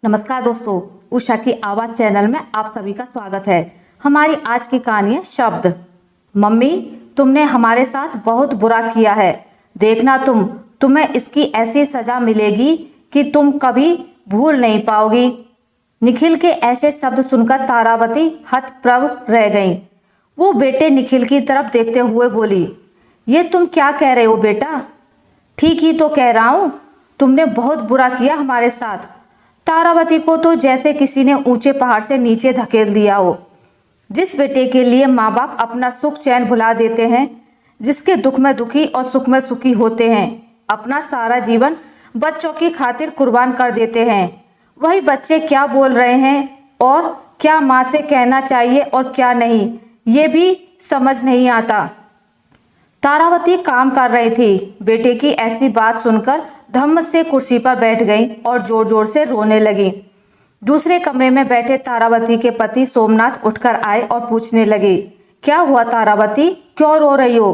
नमस्कार दोस्तों, उषा की आवाज़ चैनल में आप सभी का स्वागत है। हमारी आज की कहानी है शब्द। मम्मी, तुमने हमारे साथ बहुत बुरा किया है। देखना तुम्हें इसकी ऐसी सज़ा मिलेगी कि तुम कभी भूल नहीं पाओगी। निखिल के ऐसे शब्द सुनकर तारावती हतप्रभ रह गईं। वो बेटे निखिल की तरफ देखते हुए बोली, ये तुम क्या कह रहे हो बेटा? ठीक ही तो कह रहा हूँ, तुमने बहुत बुरा किया हमारे साथ। तारावती को तो जैसे किसी ने ऊंचे पहाड़ से नीचे धकेल दिया हो। जिस बेटे के लिए माँ बाप अपना सुख चैन भुला देते हैं, जिसके दुख में दुखी और सुख में सुखी होते हैं, अपना सारा जीवन बच्चों की खातिर कुर्बान कर देते हैं, वही बच्चे क्या बोल रहे हैं और क्या माँ से कहना चाहिए और क्या नहीं, ये भी समझ नहीं आता। तारावती काम कर रही थी। बेटे की ऐसी बात सुनकर धम्म से कुर्सी पर बैठ गई और जोर जोर से रोने लगी। दूसरे कमरे में बैठे तारावती के पति सोमनाथ उठकर आए और पूछने लगे, क्या हुआ तारावती, क्यों रो रही हो?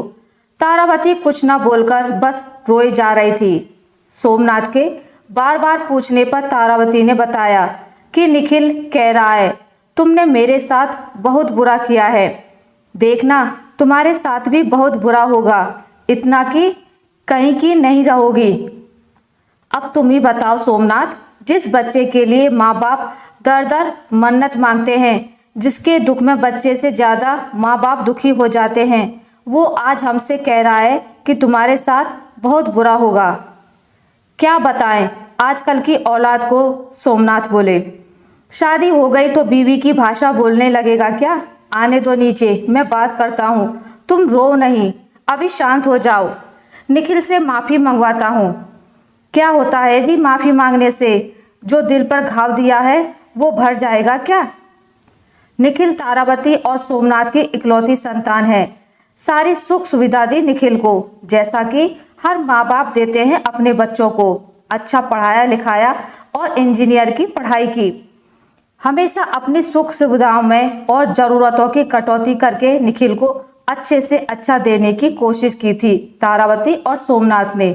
तारावती कुछ न बोलकर बस रोए जा रही थी। सोमनाथ के बार बार पूछने पर तारावती ने बताया कि निखिल कह रहा है तुमने मेरे साथ बहुत बुरा किया है। देखना तुम्हारे साथ भी बहुत बुरा होगा, इतना कि कहीं की नहीं रहोगी। अब तुम ही बताओ सोमनाथ, जिस बच्चे के लिए माँ बाप दर दर मन्नत मांगते हैं, जिसके दुख में बच्चे से ज़्यादा माँ बाप दुखी हो जाते हैं, वो आज हमसे कह रहा है कि तुम्हारे साथ बहुत बुरा होगा। क्या बताएं आजकल की औलाद को? सोमनाथ बोले। शादी हो गई तो बीवी की भाषा बोलने लगेगा क्या? आने दो नीचे, मैं बात करता हूँ। तुम रो नहीं, अभी शांत हो जाओ। निखिल से माफ़ी मंगवाता हूँ। क्या होता है जी माफ़ी मांगने से? जो दिल पर घाव दिया है वो भर जाएगा क्या? निखिल तारावती और सोमनाथ की इकलौती संतान है। सारी सुख सुविधा दी निखिल को, जैसा कि हर माँ बाप देते हैं अपने बच्चों को। अच्छा पढ़ाया लिखाया और इंजीनियर की पढ़ाई की। हमेशा अपनी सुख सुविधाओं में और ज़रूरतों की कटौती करके निखिल को अच्छे से अच्छा देने की कोशिश की थी तारावती और सोमनाथ ने।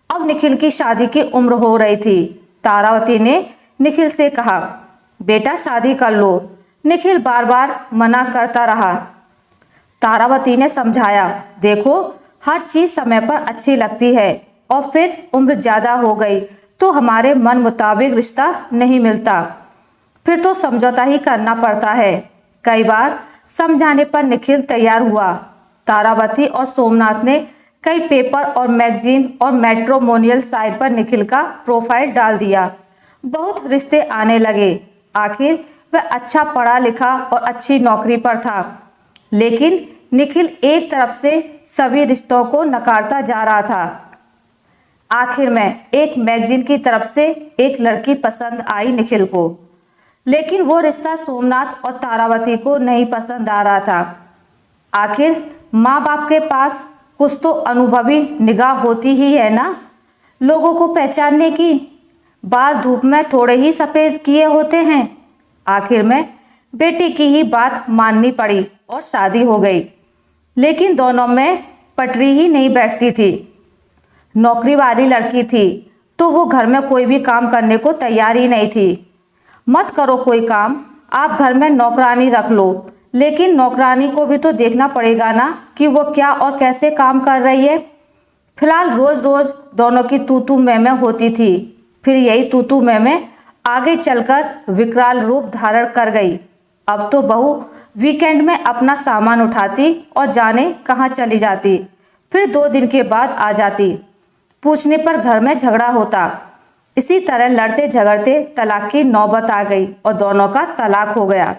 अब निखिल की शादी की उम्र हो रही थी। तारावती ने निखिल से कहा, बेटा शादी कर लो। निखिल बार बार मना करता रहा। तारावती ने समझाया, देखो हर चीज़ समय पर अच्छी लगती है और फिर उम्र ज़्यादा हो गई तो हमारे मन मुताबिक रिश्ता नहीं मिलता, फिर तो समझौता ही करना पड़ता है। कई बार समझाने पर निखिल तैयार हुआ। तारावती और सोमनाथ ने कई पेपर और मैगजीन और मैट्रिमोनियल साइट पर निखिल का प्रोफाइल डाल दिया। बहुत रिश्ते आने लगे। आखिर वह अच्छा पढ़ा लिखा और अच्छी नौकरी पर था, लेकिन निखिल एक तरफ से सभी रिश्तों को नकारता जा रहा था। आखिर में एक मैगजीन की तरफ से एक लड़की पसंद आई निखिल को, लेकिन वो रिश्ता सोमनाथ और तारावती को नहीं पसंद आ रहा था। आखिर माँ बाप के पास कुछ तो अनुभवी निगाह होती ही है ना, लोगों को पहचानने की। बाल धूप में थोड़े ही सफ़ेद किए होते हैं। आखिर में बेटी की ही बात माननी पड़ी और शादी हो गई, लेकिन दोनों में पटरी ही नहीं बैठती थी। नौकरी वाली लड़की थी तो वो घर में कोई भी काम करने को तैयार ही नहीं थी। मत करो कोई काम, आप घर में नौकरानी रख लो, लेकिन नौकरानी को भी तो देखना पड़ेगा ना कि वो क्या और कैसे काम कर रही है। फिलहाल रोज रोज दोनों की तू मैं होती थी। फिर यही तू मैं आगे चलकर विकराल रूप धारण कर गई। अब तो बहू वीकेंड में अपना सामान उठाती और जाने कहाँ चली जाती, फिर 2 दिन के बाद आ जाती। पूछने पर घर में झगड़ा होता। इसी तरह लड़ते झगड़ते तलाक की नौबत आ गई और दोनों का तलाक हो गया।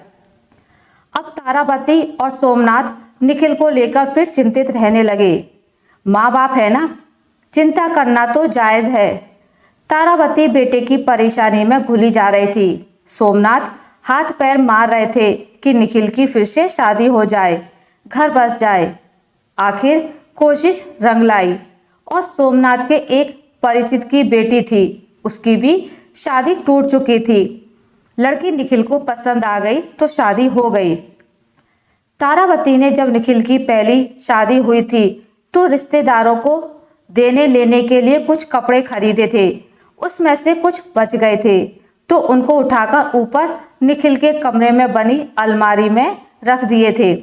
अब तारावती और सोमनाथ निखिल को लेकर फिर चिंतित रहने लगे। माँ बाप है ना, चिंता करना तो जायज़ है। तारावती बेटे की परेशानी में घुली जा रही थी। सोमनाथ हाथ पैर मार रहे थे कि निखिल की फिर से शादी हो जाए, घर बस जाए। आखिर कोशिश रंग लाई और सोमनाथ के एक परिचित की बेटी थी, उसकी भी शादी टूट चुकी थी। लड़की निखिल को पसंद आ गई तो शादी हो गई। तारावती ने जब निखिल की पहली शादी हुई थी तो रिश्तेदारों को देने लेने के लिए कुछ कपड़े खरीदे थे, उसमें से कुछ बच गए थे। तो उनको उठाकर ऊपर निखिल के कमरे में बनी अलमारी में रख दिए थे।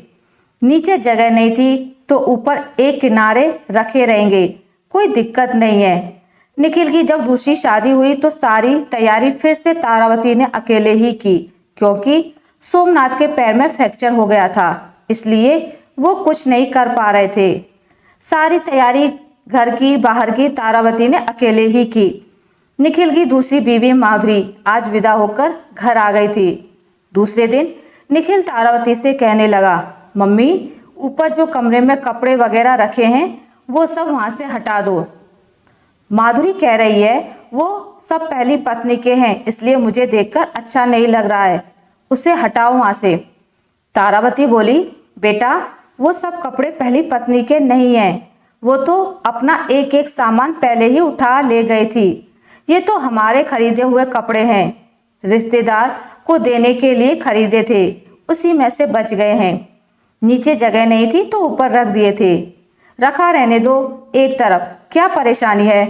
नीचे जगह नहीं थी तो ऊपर एक किनारे रखे रहेंगे, कोई दिक्कत नहीं है। निखिल की जब दूसरी शादी हुई तो सारी तैयारी फिर से तारावती ने अकेले ही की, क्योंकि सोमनाथ के पैर में फ्रैक्चर हो गया था, इसलिए वो कुछ नहीं कर पा रहे थे। सारी तैयारी घर की बाहर की तारावती ने अकेले ही की। निखिल की दूसरी बीवी माधुरी आज विदा होकर घर आ गई थी। दूसरे दिन निखिल तारावती से कहने लगा, मम्मी ऊपर जो कमरे में कपड़े वगैरह रखे हैं वो सब वहाँ से हटा दो। माधुरी कह रही है वो सब पहली पत्नी के हैं, इसलिए मुझे देखकर अच्छा नहीं लग रहा है, उसे हटाओ वहाँ से। तारावती बोली, बेटा वो सब कपड़े पहली पत्नी के नहीं हैं, वो तो अपना एक एक सामान पहले ही उठा ले गई थी। ये तो हमारे खरीदे हुए कपड़े हैं, रिश्तेदार को देने के लिए खरीदे थे, उसी में से बच गए हैं। नीचे जगह नहीं थी तो ऊपर रख दिए थे, रखा रहने दो एक तरफ, क्या परेशानी है।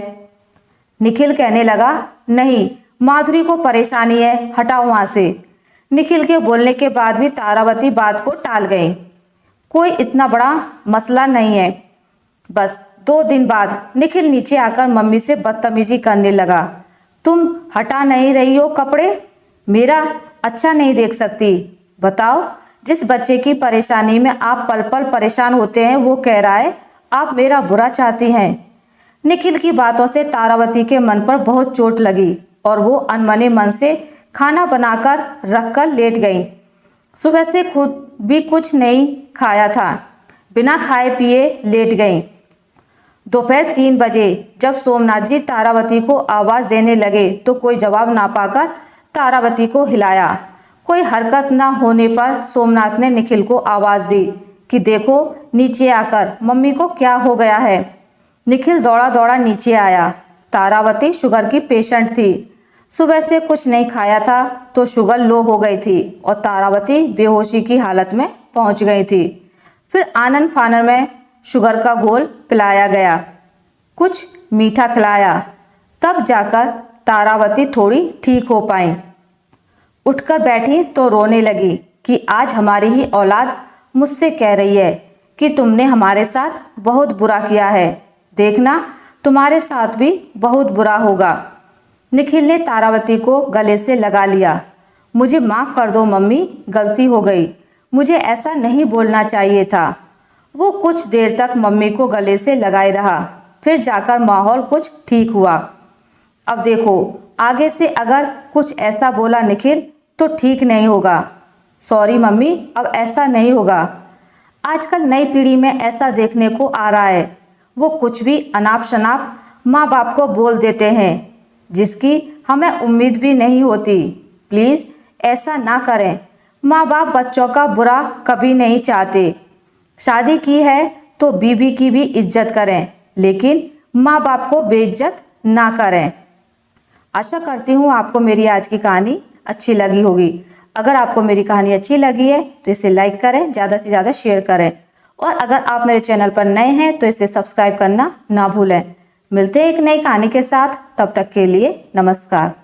निखिल कहने लगा, नहीं माधुरी को परेशानी है, हटाओ वहाँ से। निखिल के बोलने के बाद भी तारावती बात को टाल गई। कोई इतना बड़ा मसला नहीं है। बस 2 दिन बाद निखिल नीचे आकर मम्मी से बदतमीजी करने लगा। तुम हटा नहीं रही हो कपड़े, मेरा अच्छा नहीं देख सकती। बताओ, जिस बच्चे की परेशानी में आप पल पल परेशान होते हैं वो कह रहा है आप मेरा बुरा चाहती हैं। निखिल की बातों से तारावती के मन पर बहुत चोट लगी और वो अनमने मन से खाना बनाकर रखकर लेट गई। सुबह से खुद भी कुछ नहीं खाया था, बिना खाए पिए लेट गई। दोपहर 3 बजे जब सोमनाथ जी तारावती को आवाज़ देने लगे तो कोई जवाब ना पाकर तारावती को हिलाया। कोई हरकत न होने पर सोमनाथ ने निखिल को आवाज़ दी कि देखो नीचे आकर मम्मी को क्या हो गया है। निखिल दौड़ा दौड़ा नीचे आया। तारावती शुगर की पेशेंट थी, सुबह से कुछ नहीं खाया था तो शुगर लो हो गई थी और तारावती बेहोशी की हालत में पहुंच गई थी। फिर आनन फानन में शुगर का घोल पिलाया गया, कुछ मीठा खिलाया, तब जाकर तारावती थोड़ी ठीक हो पाई। उठकर बैठी तो रोने लगी कि आज हमारी ही औलाद मुझसे कह रही है कि तुमने हमारे साथ बहुत बुरा किया है, देखना तुम्हारे साथ भी बहुत बुरा होगा। निखिल ने तारावती को गले से लगा लिया। मुझे माफ़ कर दो मम्मी, गलती हो गई, मुझे ऐसा नहीं बोलना चाहिए था। वो कुछ देर तक मम्मी को गले से लगाए रहा, फिर जाकर माहौल कुछ ठीक हुआ। अब देखो आगे से अगर कुछ ऐसा बोला निखिल तो ठीक नहीं होगा। सॉरी मम्मी, अब ऐसा नहीं होगा। आजकल नई पीढ़ी में ऐसा देखने को आ रहा है, वो कुछ भी अनाप शनाप माँ बाप को बोल देते हैं जिसकी हमें उम्मीद भी नहीं होती। प्लीज़ ऐसा ना करें, माँ बाप बच्चों का बुरा कभी नहीं चाहते। शादी की है तो बीवी की भी इज्जत करें, लेकिन माँ बाप को बेइज्जत ना करें। आशा करती हूँ आपको मेरी आज की कहानी अच्छी लगी होगी। अगर आपको मेरी कहानी अच्छी लगी है तो इसे लाइक करें, ज़्यादा से ज़्यादा शेयर करें और अगर आप मेरे चैनल पर नए हैं तो इसे सब्सक्राइब करना ना भूलें। मिलते हैं एक नई कहानी के साथ, तब तक के लिए नमस्कार।